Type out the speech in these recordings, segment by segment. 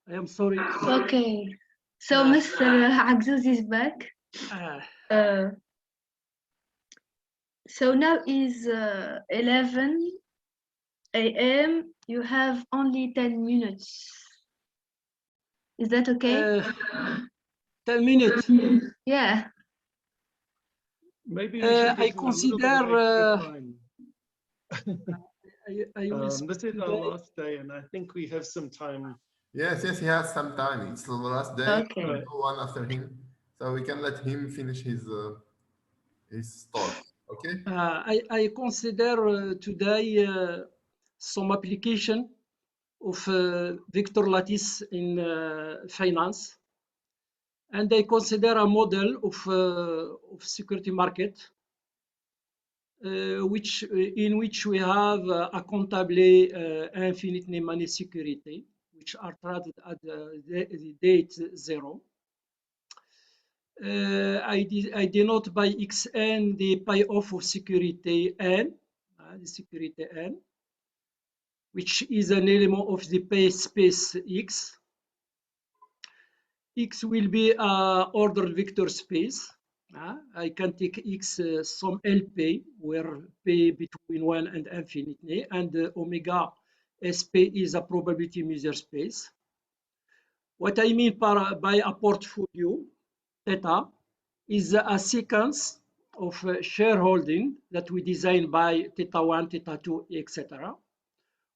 I am sorry. Okay. So Mr. Agzouz is back. Uh, so now is 11 a.m. You have only 10 minutes. Is that okay? 10 minutes. Yeah. Maybe we should I give him a little bit of consider extra time. I will This is speak our today. last day, and I think we have some time. Yes, he has some time. It's the last day. Okay. No one after him, so we can let him finish his talk. Okay. I consider today some application of Victor Lattice in finance, and I consider a model of security market in which we have accountably infinite money security, which are traded at the date 0. I denote by xn the payoff of security n, the security n, which is an element of the pay space x. X will be an ordered vector space. I can take x some LP, where P between 1 and infinity, and omega SP is a probability measure space. What I mean by a portfolio, theta, is a sequence of shareholding that we design by theta 1, theta 2, etc.,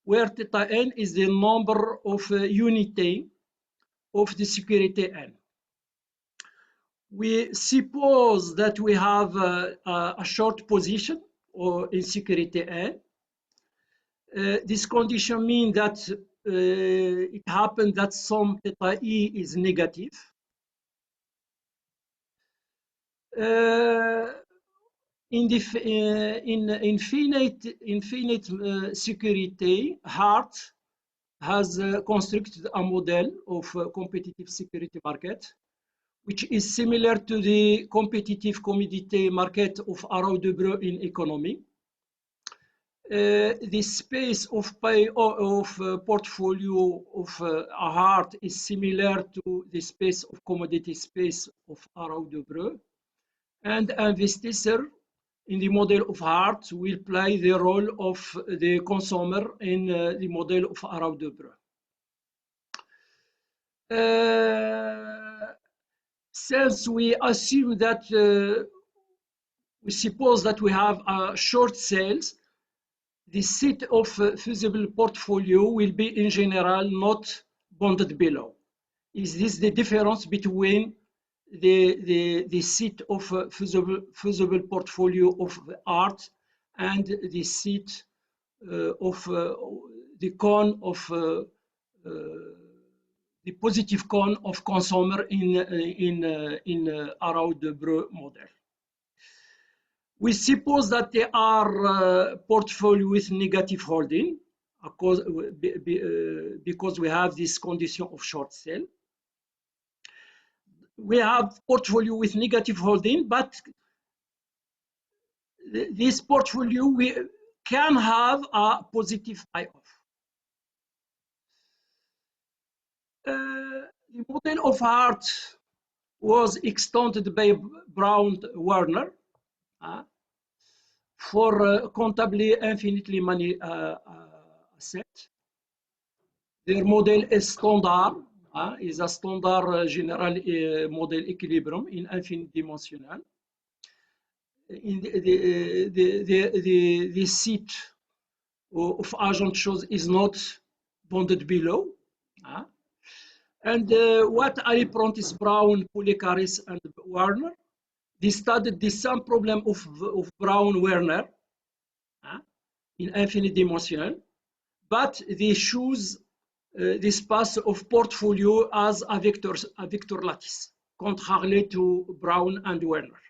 where theta n is the number of unity of the security n. We suppose that we have a short position or in security n. This condition means that it happens that some theta e is negative. In infinite security, Hart has constructed a model of competitive security market, which is similar to the competitive commodity market of Arrow-Debreu in economy. The space of portfolio of a Hart is similar to the space of commodity space of Arrow-Debreu, and investigator in the model of Hart will play the role of the consumer in the model of Arrow-Debreu. Since we assume that we suppose that we have short sales, the set of feasible portfolio will be in general not bounded below. Is this the difference between the set of feasible portfolio of art and the set of the cone of the positive cone of consumer in Arrow-Debreu model? We suppose that there are portfolio with negative holding because we have this condition of short sale. We have portfolio with negative holding, but this portfolio we can have a positive payoff. The model of Hart was extended by Brown-Werner for countably infinitely many assets. Their model is standard, is a standard general model equilibrium in infinite dimensional. In the set of agent shows is not bounded below. And what Ali Prentice, Brown, Poulekaris, and Werner, they studied the same problem of Brown-Werner in infinite dimensional, but they choose this path of portfolio as a vector lattice, contrarily to Brown and Werner.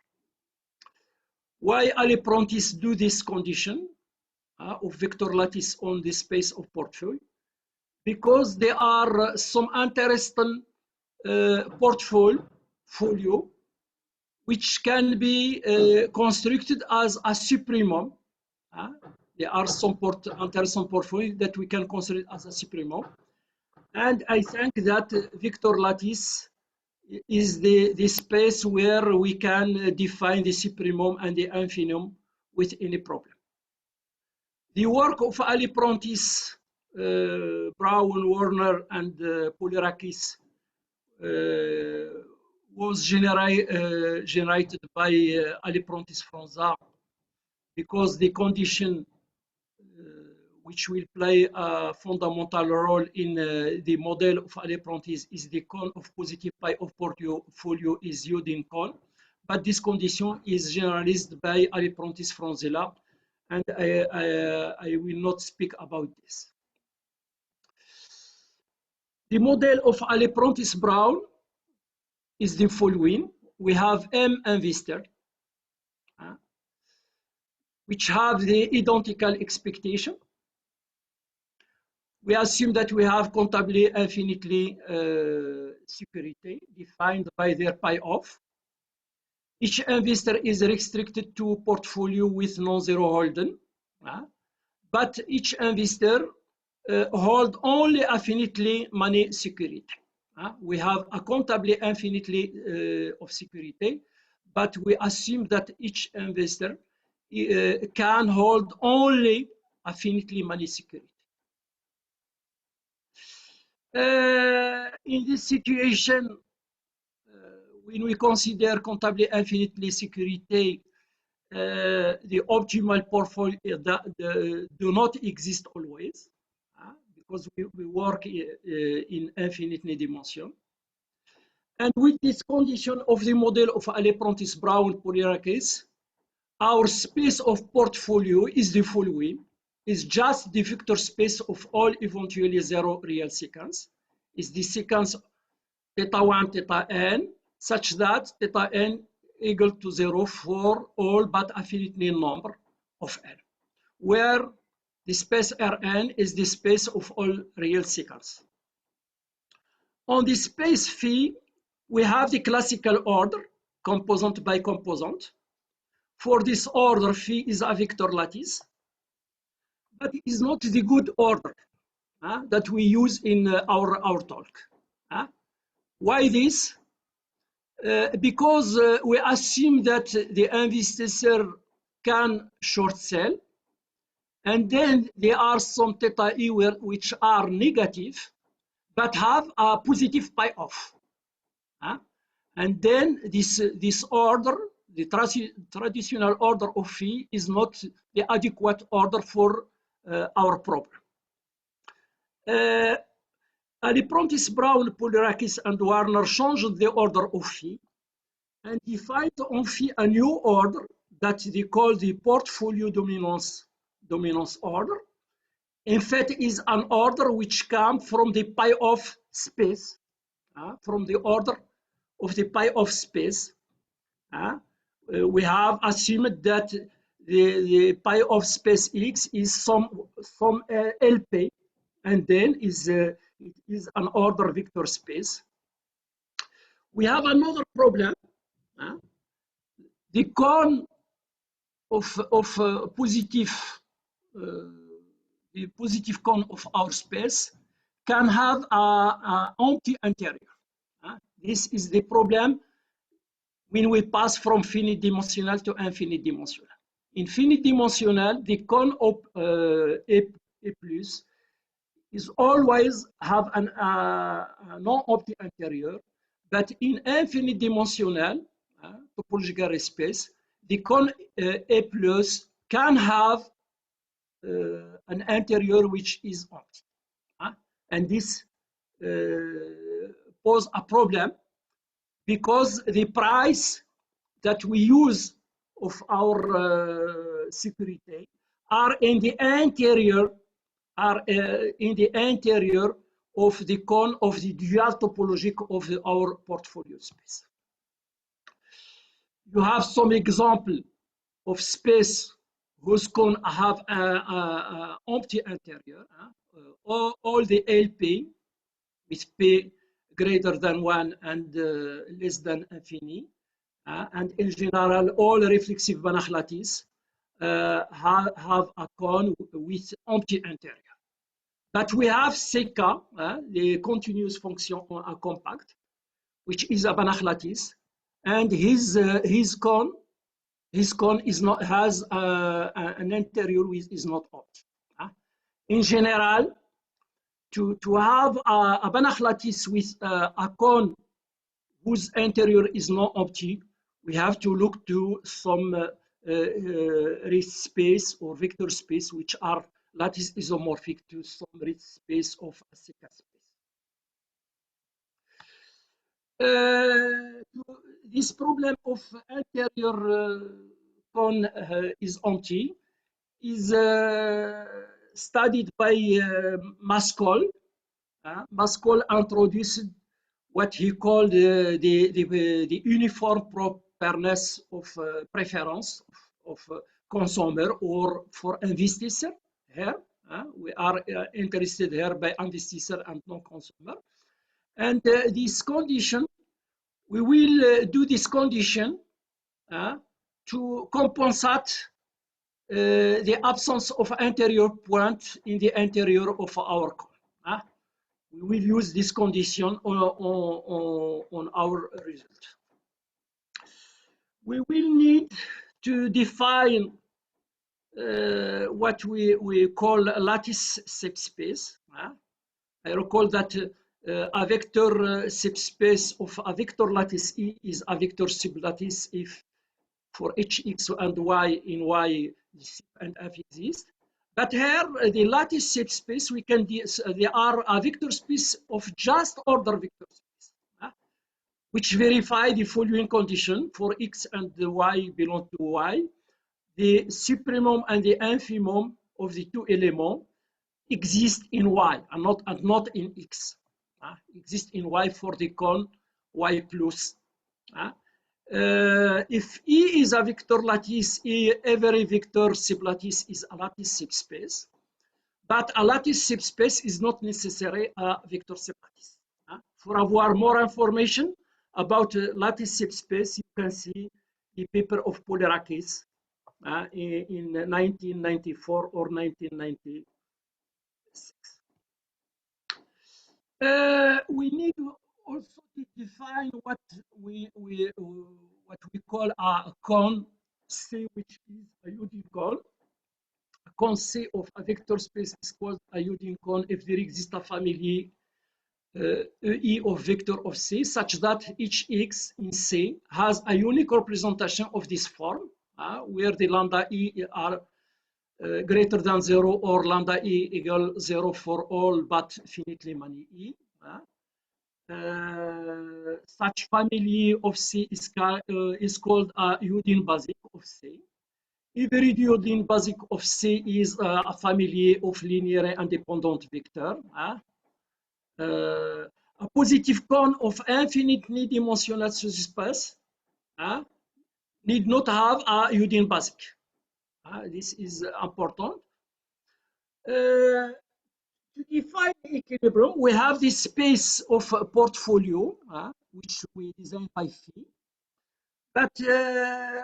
Why Ali Prentice do this condition of vector lattice on the space of portfolio? Because there are some interesting portfolio which can be constructed as a supremum. There are some interesting portfolio that we can consider as a supremum. And I think that vector lattice is the space where we can define the supremum and the infimum with any problem. The work of Ali Prentice, Brown, Warner, and Poulirakis was generated by Ali Prentice Franza, because the condition which will play a fundamental role in the model of Ali Prentice is the cone of positive pi of portfolio is Youdin cone, but this condition is generalized by Ali Prentice Franzella, and I will not speak about this. The model of Ali Prentice Brown is the following. We have M investor, which have the identical expectation. We assume that we have countably infinitely security defined by their pi of. Each investor is restricted to portfolio with non-zero Holden, but each investor hold only infinitely money security. We have a countably infinitely of security, but we assume that each investor can hold only infinitely money security. In this situation, when we consider countably infinitely security, the optimal portfolio do not exist always, because we work in infinite dimension. And with this condition of the model of Ali Prentice Brown Poulirakis, our space of portfolio is the following. Is just the vector space of all eventually zero real sequence. Is the sequence theta 1, theta n, such that theta n equal to 0 for all but infinite number of n, where the space Rn is the space of all real sequence. On the space phi, we have the classical order, composant by composant. For this order, phi is a vector lattice, but it is not the good order that we use in our talk. Why this? Because we assume that the investor can short sell, and then there are some theta e which are negative, but have a positive pi off. And then this order, the traditional order of phi, is not the adequate order for our problem. Ali Prentice Brown, Poulirakis, and Warner changed the order of phi and defined on phi a new order that they call the portfolio dominance order. In fact, is an order which comes from the pi of space, from the order of the pi of space. We have assumed that the pi of space X is some LP, and then it is an order vector space. We have another problem. The cone of positive, the positive cone of our space can have an empty interior. This is the problem when we pass from finite dimensional to infinite dimensional. In finite dimensional, the cone of A plus is always have a non-empty interior, but in infinite dimensional topological space, the cone A plus can have an interior which is empty. And this poses a problem, because the price that we use of our security are in the interior of the cone of the dual topologic of our portfolio space. You have some example of space whose cone have an empty interior. All the LP with P greater than 1 and less than infinity, and in general, all reflexive Banach lattice have a cone with empty interior. But we have CK, the continuous function compact, which is a Banach lattice, and his cone is not has an interior which is not opt. In general, to have a Banach lattice with a cone whose interior is not empty, we have to look to some Ritz space or vector space which are lattice isomorphic to some Ritz space of a CK space. This problem of anterior cone is empty is studied by Maskol. Maskol introduced what he called the uniform properness of preference of consumer or for investiture here. We are interested here by investiture and non-consumer. And this condition, we will do this condition to compensate the absence of anterior point in the interior of our cone. We will use this condition on our result. We will need to define what we call a lattice subspace. I recall that a vector subspace of a vector lattice E is a vector sublattice if for each x and y in y and f exist. But here, the lattice subspace, we can they are a vector space of just order vector space, which verify the following condition: for x and the y belong to y, the supremum and the infimum of the two elements exist in y and not in x. Exist in y for the cone y plus. If E is a vector lattice, every vector sublattice is a lattice subspace. But a lattice subspace is not necessarily a vector sublattice. For avoir more information about lattice subspace, you can see the paper of Polirakis in 1994 or 1996. We need also to define what we call a cone C, which is a Euclidean cone. A cone C of a vector space is called a Euclidean cone if there exists a family E of vector of C, such that each x in C has a unique representation of this form, where the lambda E are greater than 0 or lambda E equal 0 for all but finitely many E. Such family of C is called a Euclidean basic of C. Every Euclidean basic of C is a family of linear independent vector. A positive cone of infinitely dimensional subspace need not have a Euclidean basic. This is important. To define the equilibrium, we have this space of portfolio, which we design by phi. But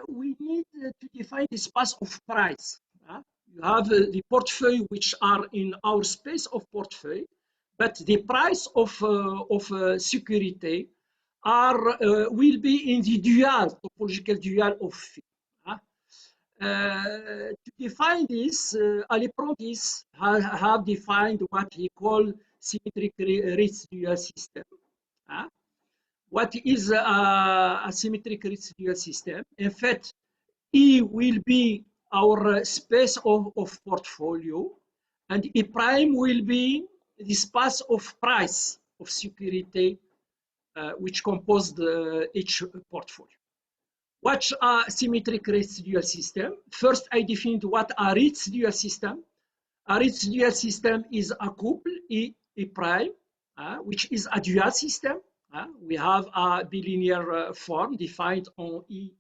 we need to define the space of price. You have the portfolio which are in our space of portfolio, but the price of security will be in the dual, topological dual of phi. To define this, Aliprontis have defined what he called symmetric Ritz dual system. What is a symmetric Ritz dual system? In fact, E will be our space of portfolio, and E prime will be the space of price of security which compose each portfolio. What's a symmetric Ritz dual system? First, I defined what a Ritz dual system. A Ritz dual system is a couple E prime, which is a dual system. We have a bilinear form defined on E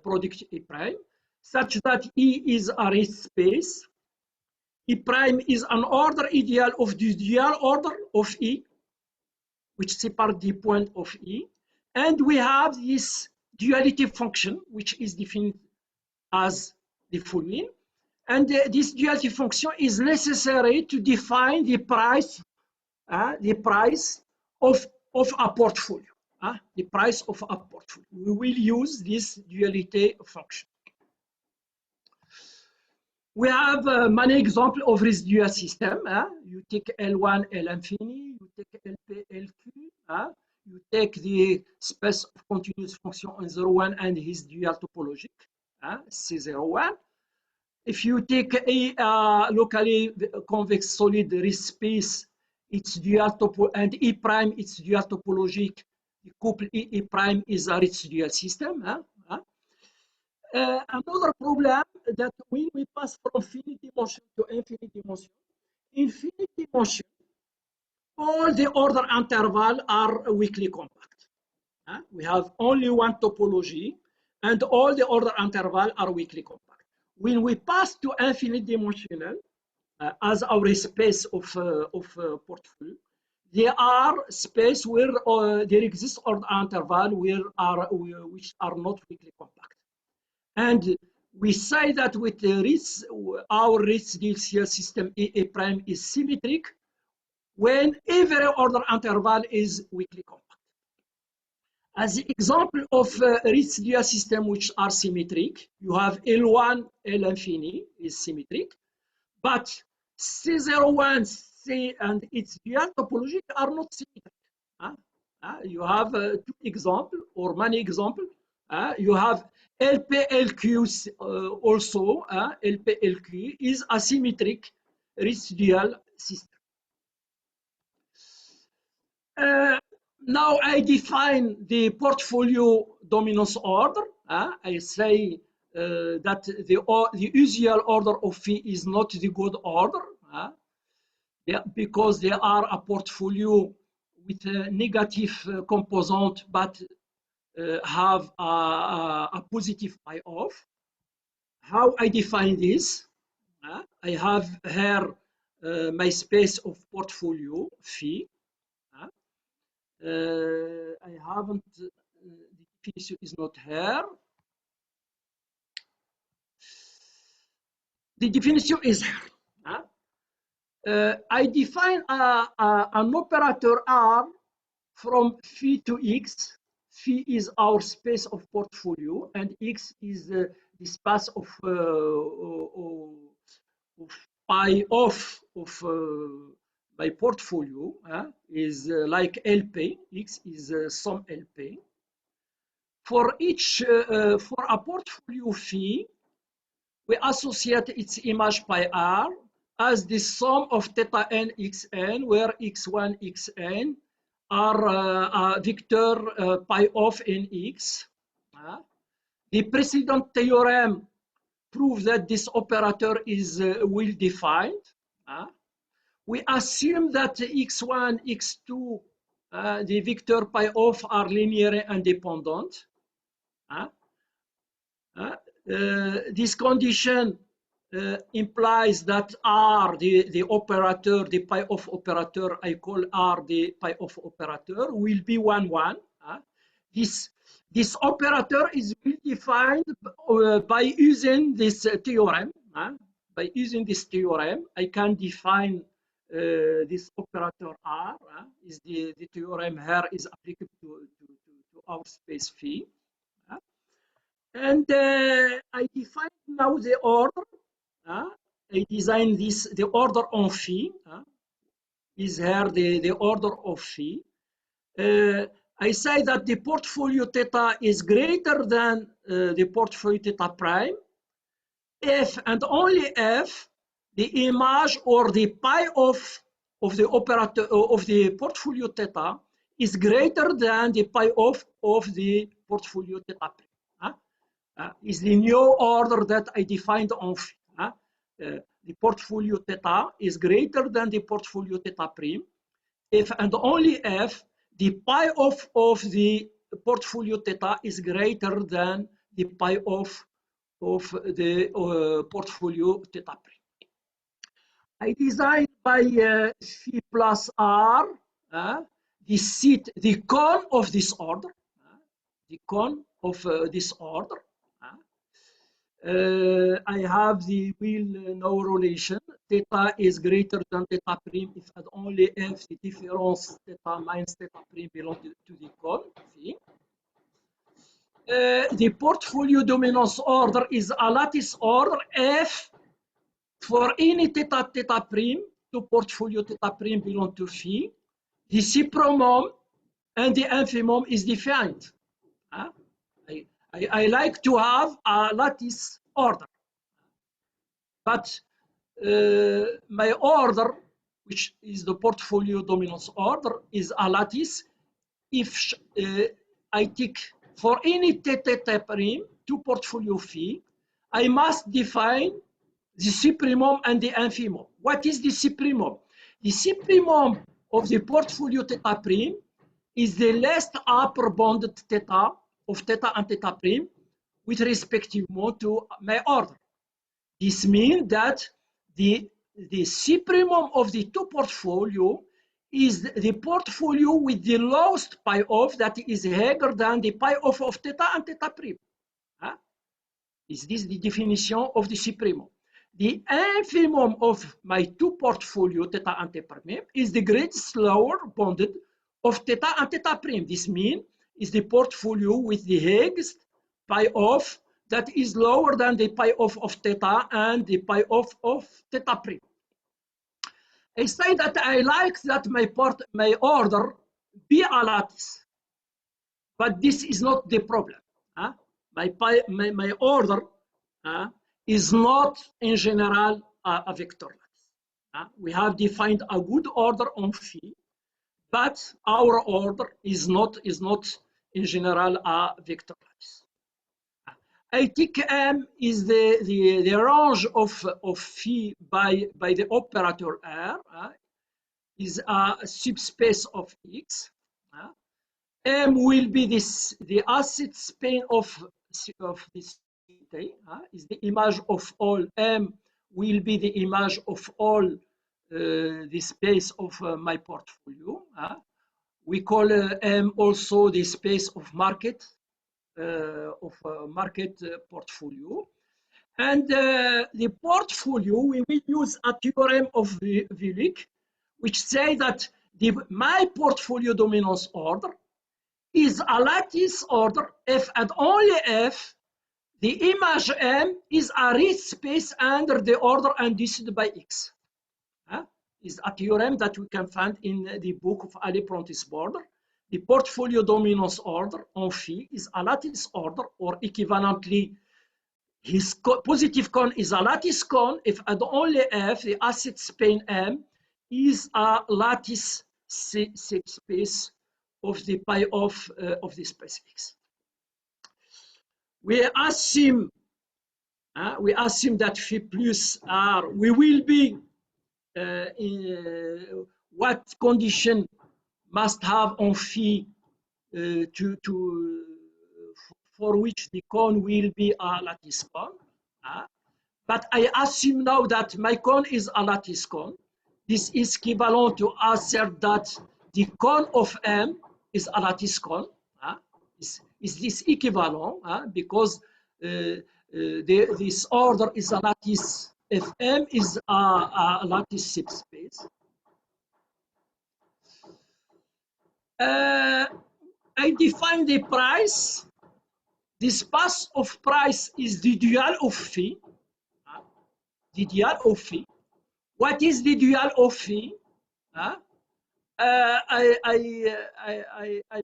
product E prime, such that E is a Ritz space. E prime is an order ideal of the dual order of E, which separates the point of E. And we have this duality function, which is defined as the following. And this duality function is necessary to define the price of a portfolio. The price of a portfolio. We will use this duality function. We have many examples of residual system. You take L1, L infini, you take LP, LQ. You take the space of continuous function on 0, 1 and his dual topologic, C01. If you take a locally convex solid Riesz space, its dual topo and E prime, its dual topologic, the couple E prime is a Riesz dual system. Another problem that when we pass from finite dimension to infinite dimension, all the order interval are weakly compact. We have only one topology, and all the order interval are weakly compact. When we pass to infinite dimensional, as our space of portfolio, there are space where there exists order interval which are not weakly compact. And we say that with the our Riesz DLCL system A prime is symmetric when every order interval is weakly compact. As the example of Riesz dual system which are symmetric, you have L1, L infini is symmetric, but C01, C and its dual topologic are not symmetric. You have two examples or many examples. You have LPLQ also. LPLQ is a symmetric Riesz dual system. Now I define the portfolio dominance order. I say that the usual order of phi is not the good order, because they are a portfolio with a negative component but have a positive pi off. How I define this? I have here my space of portfolio phi. I haven't, the definition is not here. The definition is here. I define an operator R from phi to X. Phi is our space of portfolio, and X is the space of pi off of my portfolio, is like LP. X is some LP. For each, for a portfolio phi, we associate its image pi R as the sum of theta n xn, where x1, xn are a vector pi of nx. The precedent theorem proves that this operator is well defined. We assume that x1, x2, the vector pi of are linearly independent. This condition implies that R, the operator, the pi of operator, I call R the pi of operator, will be 1, 1. This operator is well defined by using this theorem. By using this theorem, I can define this operator R. Is the theorem here is applicable to our space phi. And I define now the order. I design this, the order on phi is here the order of phi. I say that the portfolio theta is greater than the portfolio theta prime if and only if the image or the pi of the operator of the portfolio theta is greater than the pi of the portfolio theta prime. Is the new order that I defined on phi. The portfolio theta is greater than the portfolio theta prime if and only if the pi of the portfolio theta is greater than the pi of the portfolio theta prime. I design by phi plus r the seat, the cone of this order, the cone of this order. I have the wheel no relation. Theta is greater than theta prime if and only if the difference theta minus theta prime belongs to the cone phi. The portfolio dominance order is a lattice order if for any theta theta prime to portfolio theta prime belong to phi, the supremum and the infimum is defined. I like to have a lattice order, but my order, which is the portfolio dominance order, is a lattice if I take for any theta prime to portfolio phi, I must define the supremum and the infimum. What is the supremum? The supremum of the portfolio theta prime is the last upper bounded theta of theta and theta prime with respect to my order. This means that the supremum of the two portfolio is the portfolio with the lowest pi off that is higher than the pi off of theta and theta prime. Is this the definition of the supremum? The infimum of my two portfolio theta and theta prime is the greatest lower bounded of theta and theta prime. This means is the portfolio with the highest pi off that is lower than the pi off of theta and the pi off of theta prime. I say that I like that my order be a lattice, but this is not the problem. My order is not in general a vector lattice. We have defined a good order on phi, but our order is not in general a vector lattice. I think M is the range of phi by the operator R is a subspace of X. M will be the acid spin of this is the image of all. M will be the image of all the space of my portfolio. We call M also the space of market portfolio. And the portfolio, we will use a theorem of Willich, which say that my portfolio dominance order is a lattice order if and only if the image M is a real space under the order induced by X. Is a theorem that we can find in the book of Allais-Prentiss border. The portfolio dominance order on phi is a lattice order, or equivalently, his positive cone is a lattice cone if and only if the acid spin M is a lattice subspace of the pi of the space X. We assume that phi plus R, we will be in what condition must have on phi for which the cone will be a lattice cone. But I assume now that my cone is a lattice cone. This is equivalent to assert that the cone of M is a lattice cone. Is this equivalent? Because this order is a lattice if M is a lattice subspace. I define the price. The space of price is the dual of phi. The dual of phi. What is the dual of phi? I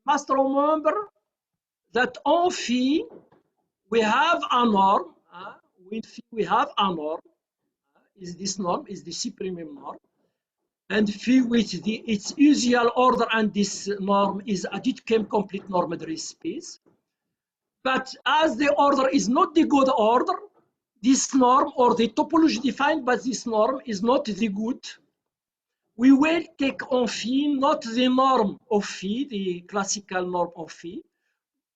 must remember that on phi we have a norm. With phi we have a norm. Is this norm is the supremum norm, and phi with its usual order, and this norm is a Dedekind complete normed space. But as the order is not the good order, this norm or the topology defined by this norm is not the good. We will take on phi not the norm of phi, the classical norm of phi,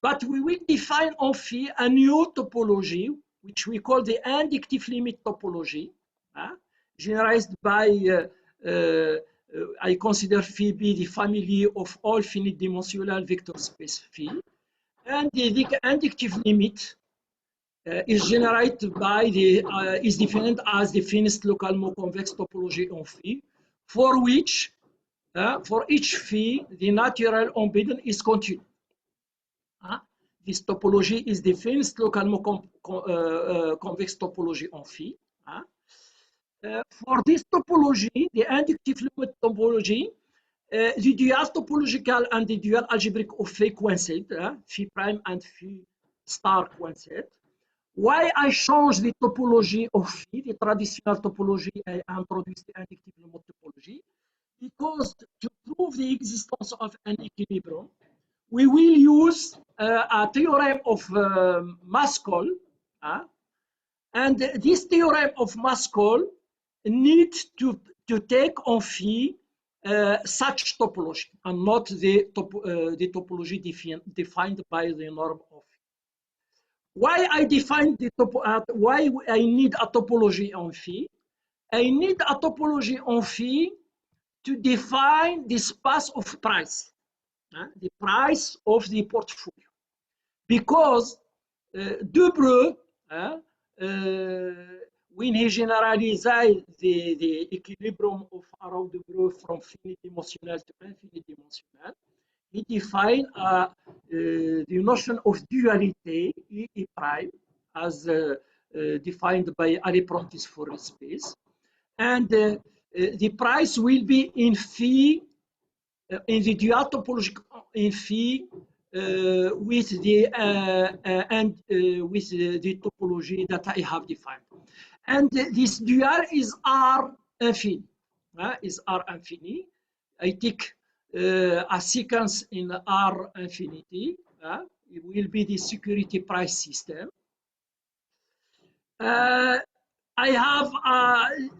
but we will define on phi a new topology, which we call the inductive limit topology, generalized by, I consider phi be the family of all finite dimensional vector space phi. And the inductive limit is generated by the is defined as the finished local convex topology on phi, for which for each phi the natural embedding is continuous. This topology is the finished local convex topology on phi. For this topology, the inductive limit topology, the dual topological and the dual algebraic of phi coincide, phi prime and phi star coincide. Why I change the topology of phi, the traditional topology, I introduce the inductive limit topology, because to prove the existence of an equilibrium, we will use a theorem of Maskell, and this theorem of Maskell needs to take on phi such topology and not the topology defined by the norm of phi. Why I define the why I need a topology on phi? I need a topology on phi to define the space of price, the price of the portfolio, because Debreu, when he generalized the equilibrium of Arrow-Debreu from finite dimensional to infinite dimensional, he defined the notion of duality E prime as defined by Allais-Prentiss Fourier space, and the price will be in phi in the dual topology in phi with the the topology that I have defined, and this dual is R infini. Is R infini. I take a sequence in R infinity. It will be the security price system. I have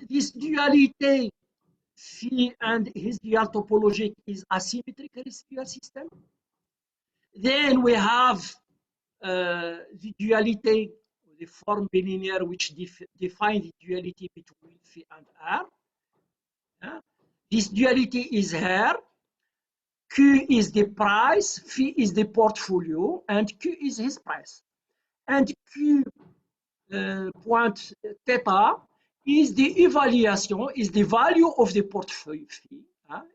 this duality. Phi and his dual topology is asymmetric dual system. Then we have the duality, the form bilinear, which define the duality between phi and R. This duality is here. Q is the price, phi is the portfolio, and Q is his price. And Q point theta is the evaluation, is the value of the portfolio phi,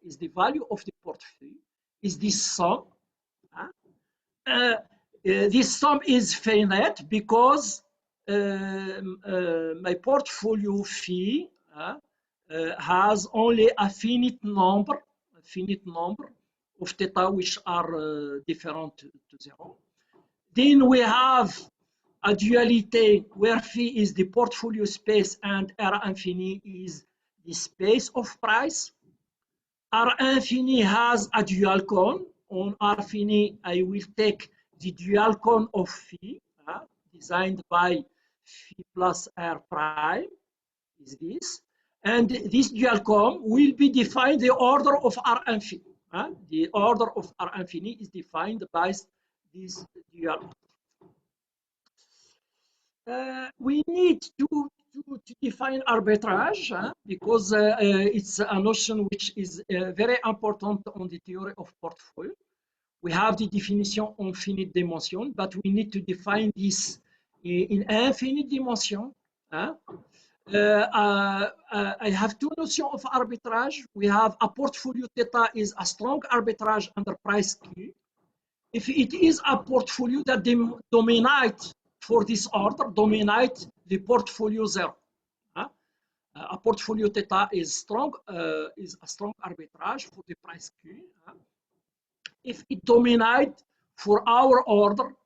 is the value of the portfolio, is this sum. This sum is finite because my portfolio phi has only a finite number of theta which are different to 0. Then we have a duality where phi is the portfolio space and R infini is the space of price. R infini has a dual cone. On R infini, I will take the dual cone of phi, designed by phi plus R prime, is this. And this dual cone will be defined the order of R infini. The order of R infini is defined by this dual. We need to define arbitrage because it's a notion which is very important on the theory of portfolio. We have the definition on finite dimension, but we need to define this in infinite dimension. I have two notions of arbitrage. We have a portfolio theta is a strong arbitrage under price Q. If it is a portfolio that dominates for this order, dominate the portfolio 0. A portfolio theta is strong, is a strong arbitrage for the price Q. If it dominates for our order,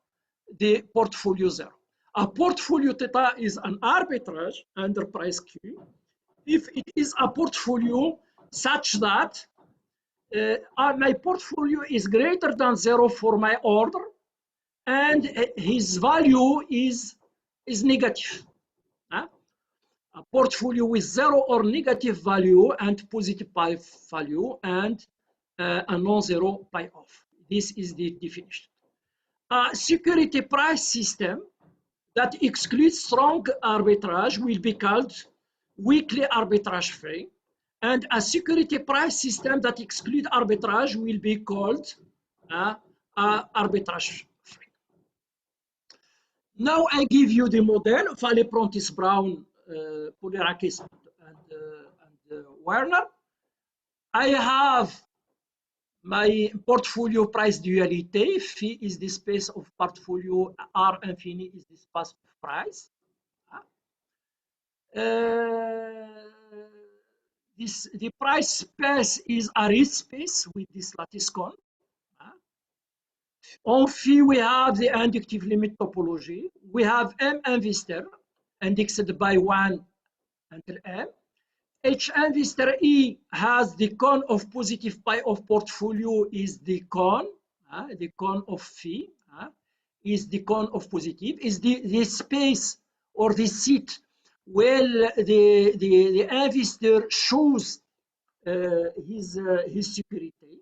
the portfolio 0. A portfolio theta is an arbitrage under price Q if it is a portfolio such that my portfolio is greater than 0 for my order and his value is negative. A portfolio with 0 or negative value and positive pi value and a non-zero pi off. This is the definition. A security price system that excludes strong arbitrage will be called weakly arbitrage free, and a security price system that excludes arbitrage will be called arbitrage free. Now I give you the model of Ali-Prentice Brown, Poulirakis, and Werner. I have my portfolio price duality. Phi is the space of portfolio, R infini is the space of price. The price space is a rich space with this lattice cone. On phi, we have the inductive limit topology. We have M investor indexed by 1 until M. H investor E has the cone of positive pi of portfolio is the cone of phi, is the cone of positive, is the space or the seat where the investor shows his security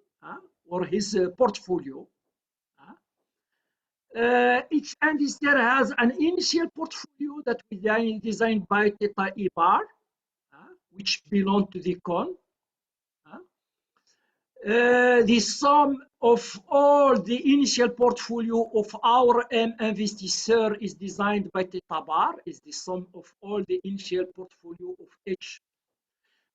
or his portfolio. Each investor has an initial portfolio that we designed by theta E bar, which belong to the cone. The sum of all the initial portfolio of our M investisseur is designed by theta bar, is the sum of all the initial portfolio of H.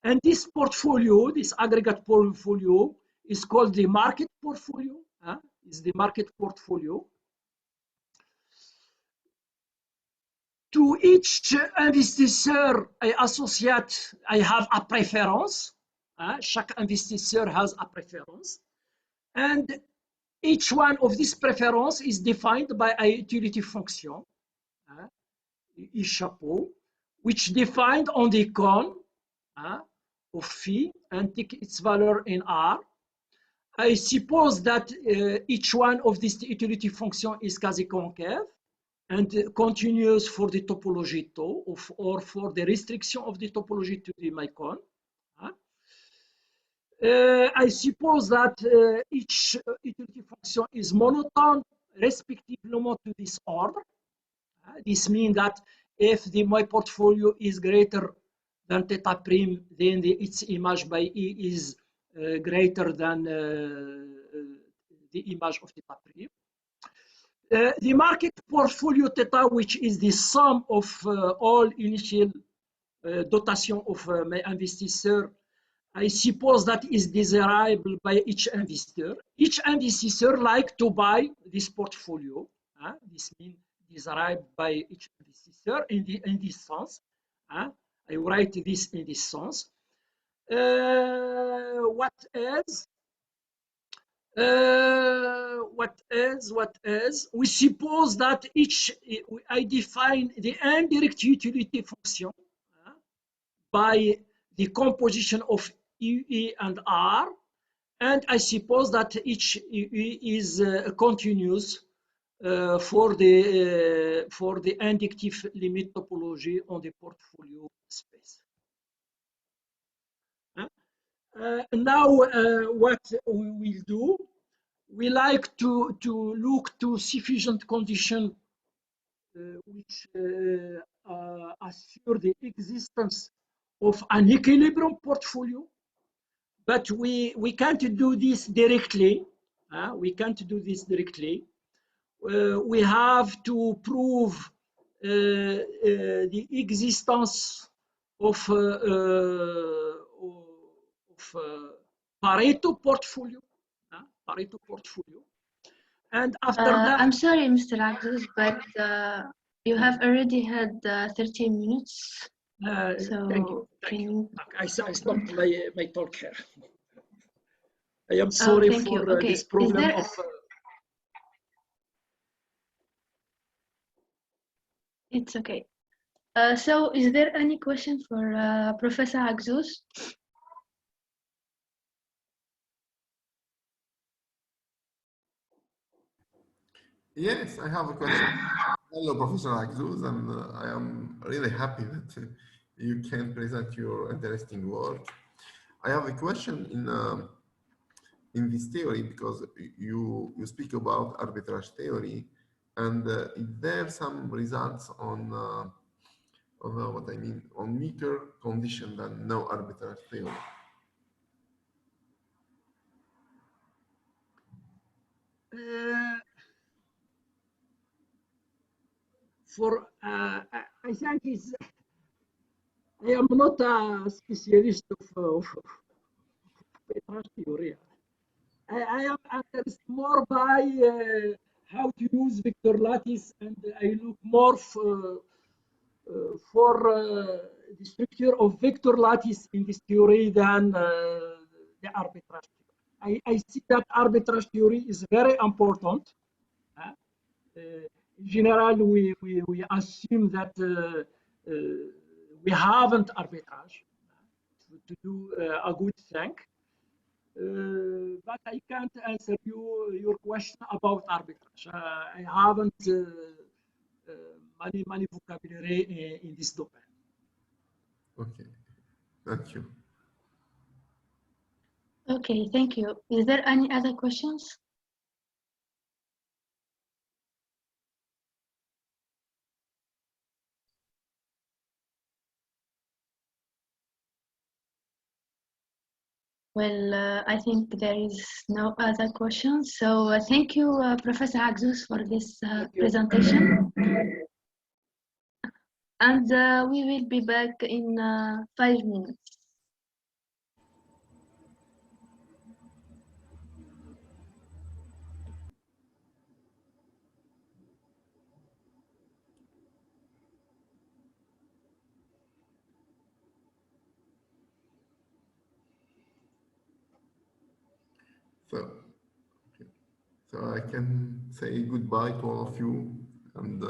And this portfolio, this aggregate portfolio, is called the market portfolio, is the market portfolio. To each investisseur I have a preference. Chaque investisseur has a preference. And each one of these preferences is defined by a utility function, E chapeau, which defined on the cone of phi and take its value in R. I suppose that each one of these utility functions is quasi-concave and continuous for the topology tau or for the restriction of the topology to the my cone. I suppose that each utility function is monotone respectively to this order. This means that if my portfolio is greater than theta prime, then its image by E is greater than the image of theta prime. The market portfolio theta, which is the sum of all initial dotation of my investisseur, I suppose that is desirable by each investor. Each investisseur like to buy this portfolio. This means desirable by each investisseur in this sense. I write this in this sense. What else? What else? We suppose that I define the indirect utility function by the composition of UE and R, and I suppose that each UE is continuous for the inductive limit topology on the portfolio space. Now, what we will do, we like to look to sufficient condition which assure the existence of an equilibrium portfolio, but we can't do this directly. We can't do this directly. We have to prove the existence of Pareto portfolio. Pareto portfolio. And after that, I'm sorry, Mr. Agzus, but you have already had 13 minutes. So thank you. can you? I stopped my talk here. I am sorry for this problem of. It's okay. So is there any question for Professor Agzus? Yes, I have a question. Hello, Professor Agzus, and I am really happy that you can present your interesting work. I have a question in this theory because you speak about arbitrage theory, and is there some results on what I mean on weaker condition than no arbitrage theory? for I think is I am not a specialist of arbitrage theory. I am interested more by how to use vector lattice, and I look more for the structure of vector lattice in this theory than the arbitrage theory. I see that arbitrage theory is very important. In general, we assume that we haven't arbitrage to do a good thing. But I can't answer your question about arbitrage. I haven't many vocabulary in this domain. Okay, thank you. Okay, thank you. Is there any other questions? Well, I think there is no other questions. So thank you, Professor Agzous, for this presentation. And we will be back in 5 minutes. So I can say goodbye to all of you and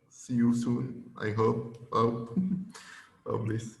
see you soon. I hope. Hope this.